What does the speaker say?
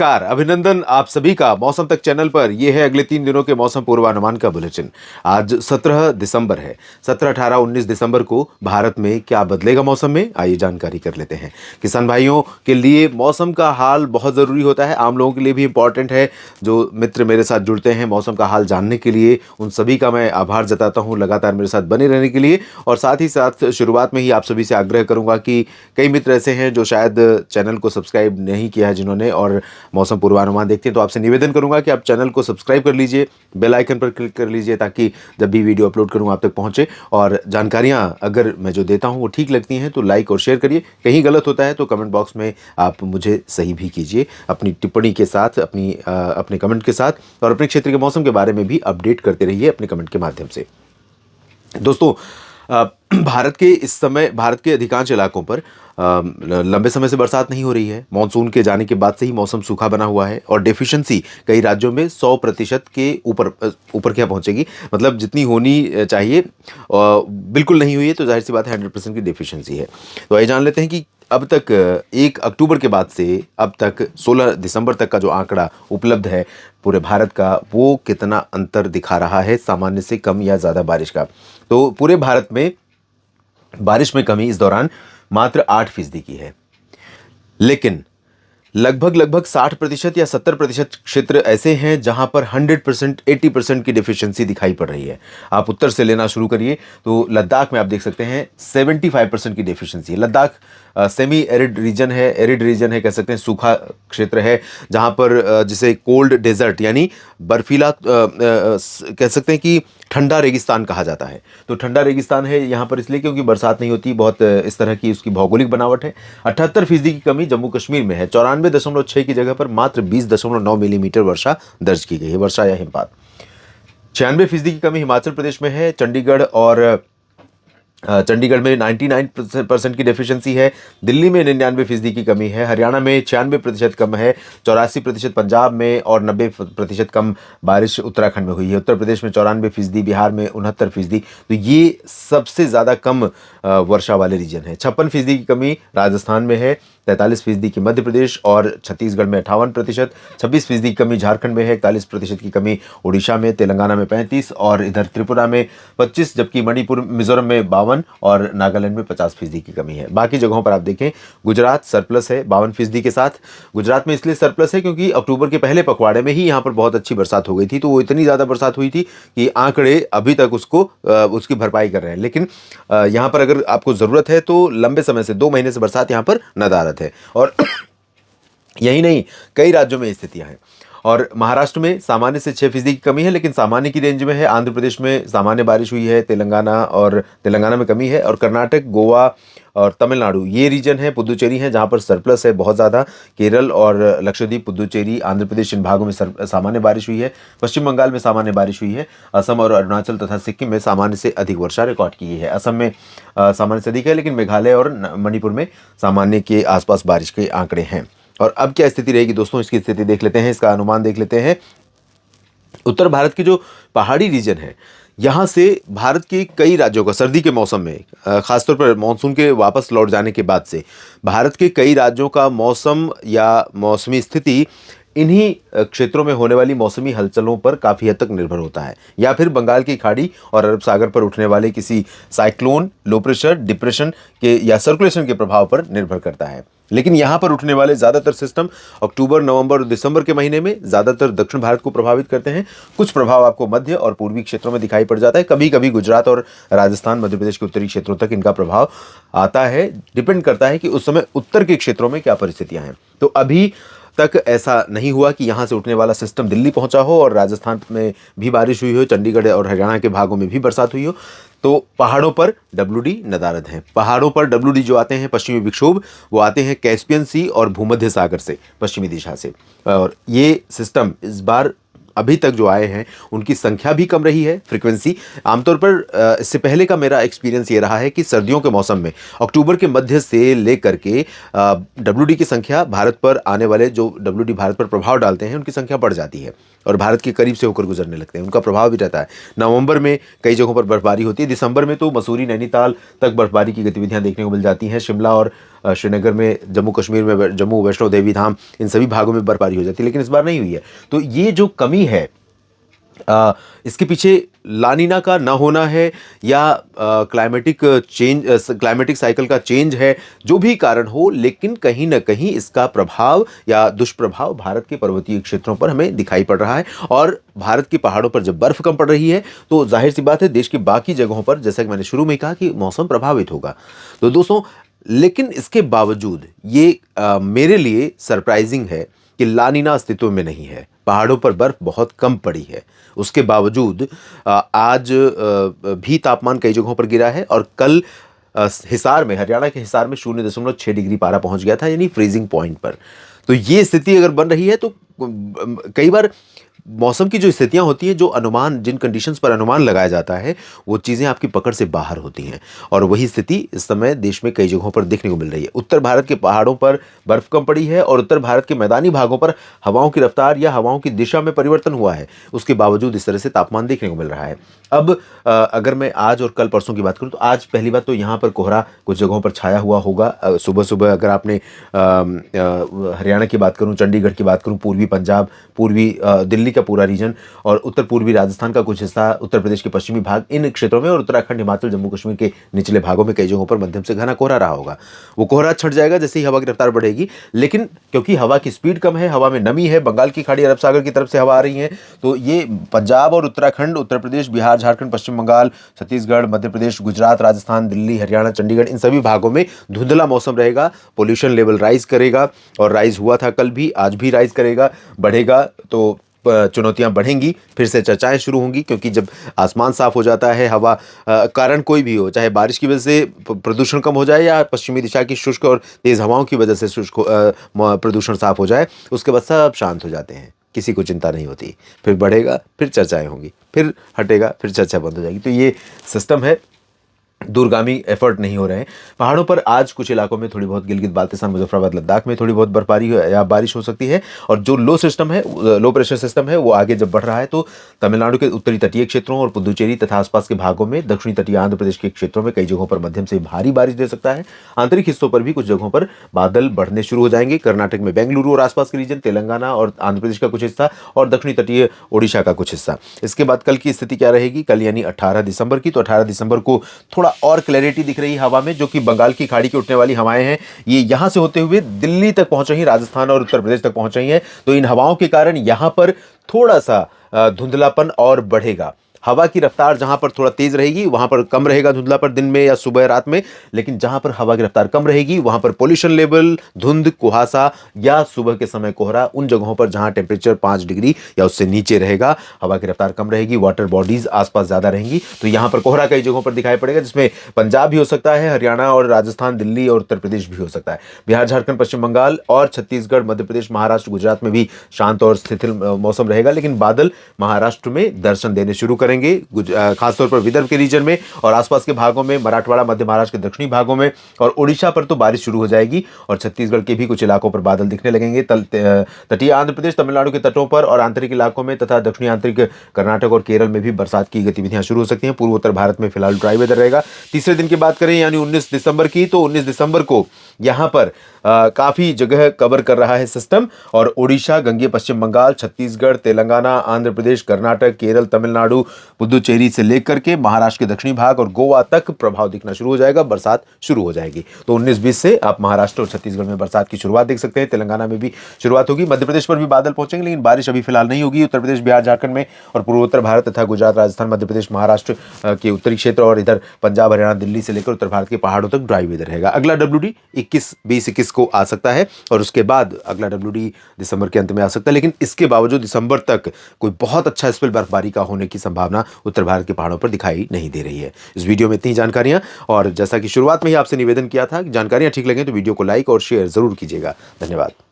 नमस्कार, अभिनंदन आप सभी का मौसम तक चैनल पर। ये है अगले 3 दिनों के मौसम पूर्वानुमान का बुलेटिन। आज 17 दिसंबर है। 17, 18, 19 दिसंबर को भारत में क्या बदलेगा मौसम में, आइए जानकारी कर लेते हैं। किसान भाइयों के लिए मौसम का हाल बहुत ज़रूरी होता है, आम लोगों के लिए भी इम्पॉर्टेंट है। जो मित्र मेरे साथ जुड़ते हैं मौसम का हाल जानने के लिए, उन सभी का मैं आभार जताता हूँ लगातार मेरे साथ बने रहने के लिए। और साथ ही साथ शुरुआत में ही आप सभी से आग्रह करूँगा कि कई मित्र ऐसे हैं जो शायद चैनल को सब्सक्राइब नहीं किया है जिन्होंने, और मौसम पूर्वानुमान देखते हैं, तो आपसे निवेदन करूंगा कि आप चैनल को सब्सक्राइब कर लीजिए, बेल आइकन पर क्लिक कर लीजिए ताकि जब भी वीडियो अपलोड करूं आप तक पहुंचे। और जानकारियां अगर मैं जो देता हूं वो ठीक लगती हैं तो लाइक और शेयर करिए, कहीं गलत होता है तो कमेंट बॉक्स में आप मुझे सही भी कीजिए अपनी टिप्पणी के साथ, अपने कमेंट के साथ, और अपने क्षेत्र के मौसम के बारे में भी अपडेट करते रहिए अपने कमेंट के माध्यम से। दोस्तों, भारत के अधिकांश इलाकों पर लंबे समय से बरसात नहीं हो रही है। मानसून के जाने के बाद से ही मौसम सूखा बना हुआ है और डेफिशिएंसी कई राज्यों में 100% के ऊपर क्या पहुंचेगी, मतलब जितनी होनी चाहिए बिल्कुल नहीं हुई है, तो जाहिर सी बात है 100% की डेफिशिएंसी है। तो आइए जान लेते हैं कि अब तक 1 अक्टूबर के बाद से अब तक 16 दिसंबर तक का जो आंकड़ा उपलब्ध है पूरे भारत का, वो कितना अंतर दिखा रहा है सामान्य से कम या ज़्यादा बारिश का। तो पूरे भारत में बारिश में कमी इस दौरान मात्र 8% की है, लेकिन लगभग 60% या 70% क्षेत्र ऐसे हैं जहां पर 100%, 80% की डेफिशिएंसी दिखाई पड़ रही है। आप उत्तर से लेना शुरू करिए तो लद्दाख में आप देख सकते हैं 75% की डेफिशिएंसी है। लद्दाख सेमी एरिड रीजन है, एरिड रीजन है, कह सकते हैं सूखा क्षेत्र है, जहां पर जिसे कोल्ड डेजर्ट यानी बर्फीला कह सकते हैं कि ठंडा रेगिस्तान कहा जाता है। तो ठंडा रेगिस्तान है यहाँ पर इसलिए क्योंकि बरसात नहीं होती, बहुत इस तरह की उसकी भौगोलिक बनावट है। 78% की कमी जम्मू कश्मीर में है। 94.6 की जगह पर मात्र 20.9 मिलीमीटर वर्षा दर्ज की गई है, वर्षा या हिमपात। 96% की कमी हिमाचल प्रदेश में है। चंडीगढ़ में 99% की डेफिशिएंसी है। दिल्ली में 99% की कमी है। हरियाणा में 96% कम है। 84% पंजाब में, और 90% कम बारिश उत्तराखंड में हुई है। उत्तर प्रदेश में 94%, बिहार में 69%। तो ये सबसे ज़्यादा कम वर्षा वाले रीजन है। 56% की कमी राजस्थान में है। 43% की मध्य प्रदेश और छत्तीसगढ़ में 58%। 26% की कमी झारखंड में है। 41% की कमी उड़ीसा में, तेलंगाना में 35%, और इधर त्रिपुरा में 25%, जबकि मणिपुर, मिजोरम में 52% और नागालैंड में 50% की कमी है। बाकी जगहों पर आप देखें गुजरात सरप्लस है 52% के साथ। गुजरात में इसलिए सरप्लस है क्योंकि अक्टूबर के पहले पखवाड़े में ही यहाँ पर बहुत अच्छी बरसात हो गई थी, तो वो इतनी ज़्यादा बरसात हुई थी कि आंकड़े अभी तक उसकी भरपाई कर रहे हैं। लेकिन यहाँ पर अगर आपको ज़रूरत है तो लंबे समय से 2 महीने से बरसात यहाँ पर नदारद है। और यही नहीं, कई राज्यों में स्थितियां हैं। और महाराष्ट्र में सामान्य से 6% की कमी है, लेकिन सामान्य की रेंज में है। आंध्र प्रदेश में सामान्य बारिश हुई है। तेलंगाना में कमी है। और कर्नाटक, गोवा और तमिलनाडु ये रीजन है, पुदुचेरी है, जहां पर सरप्लस है बहुत ज़्यादा। केरल और लक्षद्वीप, पुदुचेरी, आंध्र प्रदेश, इन भागों में सामान्य बारिश हुई है। पश्चिम बंगाल में सामान्य बारिश हुई है। असम और अरुणाचल तथा सिक्किम में सामान्य से अधिक वर्षा रिकॉर्ड की है। असम में सामान्य से अधिक है, लेकिन मेघालय और मणिपुर में सामान्य के आसपास बारिश के आंकड़े हैं। और अब क्या स्थिति रहेगी दोस्तों, इसकी स्थिति देख लेते हैं, इसका अनुमान देख लेते हैं। उत्तर भारत की जो पहाड़ी रीजन है, यहाँ से भारत के कई राज्यों का सर्दी के मौसम में, खासतौर पर मानसून के वापस लौट जाने के बाद से भारत के कई राज्यों का मौसम या मौसमी स्थिति इन्हीं क्षेत्रों में होने वाली मौसमी हलचलों पर काफ़ी हद तक निर्भर होता है, या फिर बंगाल की खाड़ी और अरब सागर पर उठने वाले किसी साइक्लोन, लो प्रेशर, डिप्रेशन के या सर्कुलेशन के प्रभाव पर निर्भर करता है। लेकिन यहाँ पर उठने वाले ज़्यादातर सिस्टम अक्टूबर, नवंबर और दिसंबर के महीने में ज़्यादातर दक्षिण भारत को प्रभावित करते हैं। कुछ प्रभाव आपको मध्य और पूर्वी क्षेत्रों में दिखाई पड़ जाता है। कभी कभी गुजरात और राजस्थान, मध्य प्रदेश के उत्तरी क्षेत्रों तक इनका प्रभाव आता है। डिपेंड करता है कि उस समय उत्तर के क्षेत्रों में क्या परिस्थितियाँ हैं। तो अभी तक ऐसा नहीं हुआ कि यहाँ से उठने वाला सिस्टम दिल्ली पहुँचा हो और राजस्थान में भी बारिश हुई हो, चंडीगढ़ और हरियाणा के भागों में भी बरसात हुई हो। तो पहाड़ों पर WD नदारद हैं। पहाड़ों पर WD जो आते हैं पश्चिमी विक्षोभ, वो आते हैं कैस्पियन सी और भूमध्य सागर से, पश्चिमी दिशा से। और ये सिस्टम इस बार अभी तक जो आए हैं उनकी संख्या भी कम रही है, फ्रीक्वेंसी। आमतौर पर इससे पहले का मेरा एक्सपीरियंस ये रहा है कि सर्दियों के मौसम में अक्टूबर के मध्य से लेकर के WD की संख्या, भारत पर आने वाले जो WD भारत पर प्रभाव डालते हैं उनकी संख्या बढ़ जाती है और भारत के करीब से होकर गुजरने लगते हैं, उनका प्रभाव भी रहता है। नवंबर में कई जगहों पर बर्फबारी होती है। दिसंबर में तो मसूरी, नैनीताल तक बर्फबारी की गतिविधियां देखने को मिल जाती हैं। शिमला और श्रीनगर में, जम्मू कश्मीर में, जम्मू वैष्णो देवी धाम, इन सभी भागों में बर्फबारी हो जाती है, लेकिन इस बार नहीं हुई है। तो ये जो कमी है, इसके पीछे लानीना का ना होना है या क्लाइमेटिक साइकिल का चेंज है, जो भी कारण हो, लेकिन कहीं ना कहीं इसका प्रभाव या दुष्प्रभाव भारत के पर्वतीय क्षेत्रों पर हमें दिखाई पड़ रहा है। और भारत के पहाड़ों पर जब बर्फ कम पड़ रही है तो जाहिर सी बात है देश की बाकी जगहों पर, जैसा कि मैंने शुरू में कहा, कि मौसम प्रभावित होगा। तो दोस्तों, लेकिन इसके बावजूद ये मेरे लिए सरप्राइजिंग है कि लानीना अस्तित्व में नहीं है। पहाड़ों पर बर्फ बहुत कम पड़ी है, उसके बावजूद आज भी तापमान कई जगहों पर गिरा है। और कल हिसार में, हरियाणा के हिसार में 0.6 डिग्री पारा पहुंच गया था, यानी फ्रीजिंग पॉइंट पर। तो ये स्थिति अगर बन रही है तो कई बार मौसम की जो स्थितियां होती हैं, जो अनुमान, जिन कंडीशंस पर अनुमान लगाया जाता है, वो चीज़ें आपकी पकड़ से बाहर होती हैं। और वही स्थिति इस समय देश में कई जगहों पर देखने को मिल रही है। उत्तर भारत के पहाड़ों पर बर्फ कम पड़ी है और उत्तर भारत के मैदानी भागों पर हवाओं की रफ्तार या हवाओं की दिशा में परिवर्तन हुआ है। उसके बावजूद इस तरह से तापमान देखने को मिल रहा है। अब अगर मैं आज और कल परसों की बात करूं, तो आज पहली बात तो यहाँ पर कोहरा कुछ जगहों पर छाया हुआ होगा। सुबह सुबह अगर आपने हरियाणा की बात करूं, चंडीगढ़ की बात करूं, पूर्वी पंजाब, पूर्वी दिल्ली का पूरा रीजन और उत्तर पूर्वी राजस्थान का कुछ हिस्सा, उत्तर प्रदेश के पश्चिमी भाग, इन क्षेत्रों में, और उत्तराखंड, हिमाचल, जम्मू कश्मीर के निचले भागों में कई जगहों पर मध्यम से घना कोहरा रहा होगा। वो कोहरा छट जाएगा जैसे ही हवा की रफ्तार बढ़ेगी, लेकिन क्योंकि हवा की स्पीड कम है, हवा में नमी है, बंगाल की खाड़ी, अरब सागर की तरफ से हवा आ रही है, तो ये पंजाब और उत्तराखंड, उत्तर प्रदेश, बिहार, झारखंड, पश्चिम बंगाल, छत्तीसगढ़, मध्य प्रदेश, गुजरात, राजस्थान, दिल्ली, हरियाणा, चंडीगढ़, इन सभी भागों में धुंधला मौसम रहेगा। पोल्यूशन लेवल राइज करेगा, और राइज हुआ था कल भी, आज भी राइज करेगा, बढ़ेगा। तो चुनौतियां बढ़ेंगी, फिर से चर्चाएं शुरू होंगी, क्योंकि जब आसमान साफ हो जाता है, हवा कारण कोई भी हो, चाहे बारिश की वजह से प्रदूषण कम हो जाए या पश्चिमी दिशा की शुष्क और तेज हवाओं की वजह से शुष्क प्रदूषण साफ हो जाए, उसके बाद सब शांत हो जाते हैं, किसी को चिंता नहीं होती। फिर बढ़ेगा, फिर चर्चाएं होंगी, फिर हटेगा, फिर चर्चा बंद हो जाएगी। तो ये सिस्टम है, दूरगामी एफर्ट नहीं हो रहे हैं। पहाड़ों पर आज कुछ इलाकों में थोड़ी बहुत, गिलगित बाल्टिस्तान, मुजफ्फराबाद, लद्दाख में थोड़ी बहुत बर्फबारी या बारिश हो सकती है। और जो लो प्रेशर सिस्टम है, वो आगे जब बढ़ रहा है तो तमिलनाडु के उत्तरी तटीय क्षेत्रों और पुदुचेरी तथा आसपास के भागों में, दक्षिणी तटीय आंध्र प्रदेश के क्षेत्रों में कई जगहों पर मध्यम से भारी बारिश दे सकता है। आंतरिक हिस्सों पर भी कुछ जगहों पर बादल बढ़ने शुरू हो जाएंगे। कर्नाटक में बेंगलुरु और आसपास के रीजन, तेलंगाना और आंध्र प्रदेश का कुछ हिस्सा, और दक्षिणी तटीय ओडिशा का कुछ हिस्सा। इसके बाद कल की स्थिति क्या रहेगी? कल यानी 18 दिसंबर की, तो 18 दिसंबर को थोड़ा और क्लैरिटी दिख रही हवा में, जो कि बंगाल की खाड़ी की उठने वाली हवाएं हैं, ये यहां से होते हुए दिल्ली तक पहुंच रही, राजस्थान और उत्तर प्रदेश तक पहुंच रही हैं। तो इन हवाओं के कारण यहां पर थोड़ा सा धुंधलापन और बढ़ेगा। हवा की रफ्तार जहां पर थोड़ा तेज रहेगी, वहां पर कम रहेगा धुंधलापन दिन में या सुबह रात में, लेकिन जहां पर हवा की रफ्तार कम रहेगी, वहां पर पोल्यूशन लेवल, धुंध, कुहासा या सुबह के समय कोहरा, उन जगहों पर जहां टेम्परेचर 5 डिग्री या उससे नीचे रहेगा, हवा की रफ्तार कम रहेगी, वाटर बॉडीज आसपास ज्यादा रहेंगी, तो यहां पर कोहरा कई जगहों पर दिखाई पड़ेगा, जिसमें पंजाब भी हो सकता है, हरियाणा और राजस्थान, दिल्ली और उत्तर प्रदेश भी हो सकता है। बिहार, झारखंड, पश्चिम बंगाल और छत्तीसगढ़, मध्य प्रदेश, महाराष्ट्र, गुजरात में भी शांत और स्थिर मौसम रहेगा, लेकिन बादल महाराष्ट्र में दर्शन देने शुरू करेंगे, खासतौर पर विदर्भ के रीजन में और आसपास के भागों में, मराठवाड़ा, मध्य महाराष्ट्र के दक्षिणी भागों में, और ओडिशा पर तो बारिश शुरू हो जाएगी, और छत्तीसगढ़ के भी कुछ इलाकों पर बादल दिखने लगेंगे। तटीय आंध्र प्रदेश, तमिलनाडु के तटों पर और आंतरिक इलाकों में तथा दक्षिणी आंतरिक कर्नाटक और केरल में भी बरसात की गतिविधियां शुरू हो सकती हैं। पूर्व उत्तर भारत में फिलहाल ड्राई वेदर रहेगा। तीसरे दिन की बात करें यानी 19 दिसंबर की, तो 19 दिसंबर को यहां पर काफी जगह कवर कर रहा है सिस्टम, और ओडिशा, गंगेय पश्चिम बंगाल, छत्तीसगढ़, तेलंगाना, आंध्र प्रदेश, कर्नाटक, केरल, तमिलनाडु, पुदुचेरी से लेकर के महाराष्ट्र के दक्षिणी भाग और गोवा तक प्रभाव दिखना शुरू हो जाएगा, बरसात शुरू हो जाएगी। तो 19-20 से आप महाराष्ट्र और छत्तीसगढ़ में बरसात की शुरुआत देख सकते हैं। तेलंगाना में भी शुरुआत होगी, मध्य प्रदेश पर भी बादल पहुंचेंगे, लेकिन बारिश अभी फिलहाल नहीं होगी। उत्तर प्रदेश, बिहार, झारखंड में और पूर्वोत्तर भारत तथा गुजरात, राजस्थान, मध्य प्रदेश, महाराष्ट्र के उत्तरी क्षेत्र और इधर पंजाब, हरियाणा, दिल्ली से लेकर उत्तर भारत के पहाड़ों तक ड्राई वेदर रहेगा। अगला WD 20-21 को आ सकता है, और उसके बाद अगला WD दिसंबर के अंत में आ सकता है, लेकिन इसके बावजूद दिसंबर तक कोई बहुत अच्छा स्पेल बर्फबारी का होने की संभावना उत्तर भारत के पहाड़ों पर दिखाई नहीं दे रही है। इस वीडियो में इतनी जानकारियां, और जैसा कि शुरुआत में ही आपसे निवेदन किया था कि जानकारियां ठीक लगे तो वीडियो को लाइक और शेयर जरूर कीजिएगा। धन्यवाद।